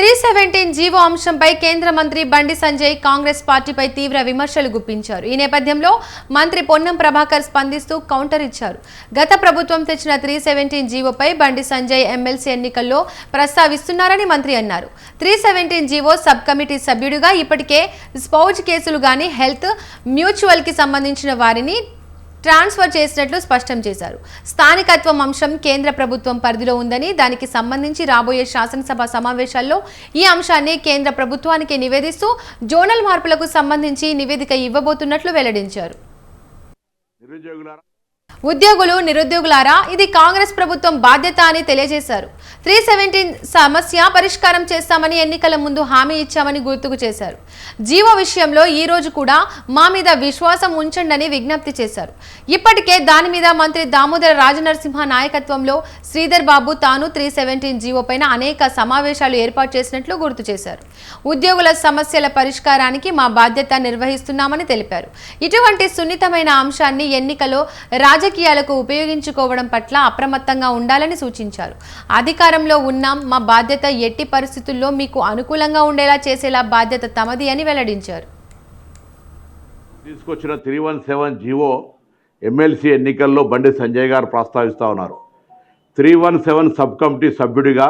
317 GO అంశంపై కేంద్ర మంత్రి బండి సంజయ్ కాంగ్రెస్ పార్టీపై తీవ్ర విమర్శలు గుప్పించారు. ఈ నేపథ్యంలో మంత్రి పొన్నం ప్రభాకర్ స్పందిస్తూ కౌంటర్ ఇచ్చారు. గత ప్రభుత్వం తెచ్చిన 317 జీవోపై బండి సంజయ్ ఎమ్మెల్సీ ఎన్నికల్లో ప్రస్తావిస్తున్నారని మంత్రి అన్నారు. 317 జీవో సబ్ కమిటీ సభ్యుడిగా ఇప్పటికే స్పౌజ్ కేసులు గాని హెల్త్ మ్యూచువల్ కి సంబంధించిన వారిని ట్రాన్స్ఫర్ చేసినట్లు స్పష్టం చేశారు. స్థానికత్వం అంశం కేంద్ర ప్రభుత్వం పరిధిలో ఉందని, దానికి సంబంధించి రాబోయే శాసనసభ సమావేశాల్లో ఈ అంశాన్ని కేంద్ర ప్రభుత్వానికి నివేదిస్తూ జోనల్ మార్పులకు సంబంధించి నివేదిక ఇవ్వబోతున్నట్లు వెల్లడించారు. ఉద్యోగులు నిరుద్యోగులారా, ఇది కాంగ్రెస్ ప్రభుత్వం బాధ్యత అని తెలియజేశారు. 317 సమస్య పరిష్కారం చేస్తామని ఎన్నికల ముందు హామీ ఇచ్చామని గుర్తుకు చేశారు. జీవో విషయంలో ఈ రోజు కూడా మా మీద విశ్వాసం ఉంచండి విజ్ఞప్తి చేశారు. ఇప్పటికే దాని మీద మంత్రి దామోదర రాజనరసింహ నాయకత్వంలో శ్రీధర్ బాబు తాను 317 జీవో పైన అనేక సమావేశాలు ఏర్పాటు చేసినట్లు గుర్తు చేశారు. ఉద్యోగుల సమస్యల పరిష్కారానికి మా బాధ్యత నిర్వహిస్తున్నామని తెలిపారు. ఇటువంటి సున్నితమైన అంశాన్ని ఎన్నికలో రాజకీయాలకు ఉపయోగించుకోవడం పట్ల అప్రమత్తంగా ఉండాలని సూచించారు. అధికారంలో ఉన్నాం, మా బాధ్యత ఎట్టి పరిస్థితుల్లో మీకు అనుకూలంగా ఉండేలా చేసేలా బాధ్యత తమది అని వెల్లడించారు. తీసుకొచ్చిన 317 జీవో ఎమ్మెల్సీ ఎన్నికల్లో బండి సంజయ్ గారు ప్రస్తావిస్తూ ఉన్నారు. 317 సబ్ కమిటీ సభ్యుడిగా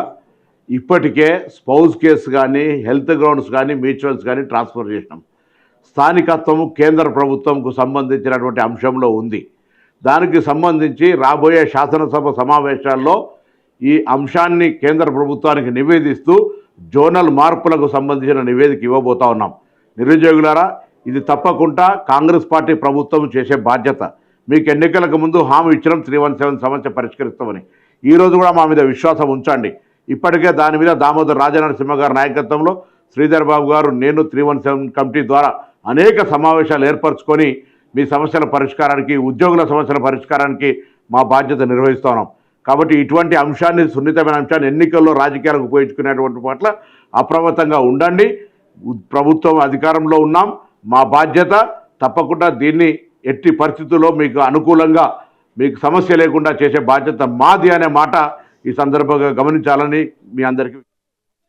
ఇప్పటికే స్పౌజ్ కేసు కానీ హెల్త్ గ్రౌండ్స్ కానీ మ్యూచువల్స్ కానీ ట్రాన్స్ఫర్ చేసినాం. స్థానికత్వము కేంద్ర ప్రభుత్వంకు సంబంధించినటువంటి అంశంలో ఉంది. దానికి సంబంధించి రాబోయే శాసనసభ సమావేశాల్లో ఈ అంశాన్ని కేంద్ర ప్రభుత్వానికి నివేదిస్తూ జోనల్ మార్పులకు సంబంధించిన నివేదిక ఇవ్వబోతా ఉన్నాం. నిరుద్యోగులారా, ఇది తప్పకుండా కాంగ్రెస్ పార్టీ ప్రభుత్వం చేసే బాధ్యత. మీకు ఎన్నికలకు ముందు హామీ ఇచ్చడం 317 సమస్య పరిష్కరిస్తామని. ఈరోజు కూడా మా మీద విశ్వాసం ఉంచండి. ఇప్పటికే దాని మీద దామోదర రాజనరసింహ గారి నాయకత్వంలో శ్రీధర్ బాబు గారు, నేను 317 కమిటీ ద్వారా అనేక సమావేశాలు ఏర్పరచుకొని మీ సమస్యల పరిష్కారానికి, ఉద్యోగుల సమస్యల పరిష్కారానికి మా బాధ్యత నిర్వహిస్తూ ఉన్నాం. కాబట్టి ఇటువంటి అంశాన్ని, సున్నితమైన అంశాన్ని ఎన్నికల్లో రాజకీయాలకు ఉపయోగించుకునేటువంటి పట్ల అప్రమత్తంగా ఉండండి. ప్రభుత్వం అధికారంలో ఉన్నాం, మా బాధ్యత తప్పకుండా దీన్ని ఎట్టి పరిస్థితుల్లో మీకు అనుకూలంగా, మీకు సమస్య లేకుండా చేసే బాధ్యత మాది అనే మాట ఈ సందర్భంగా గమనించాలని మీ అందరికీ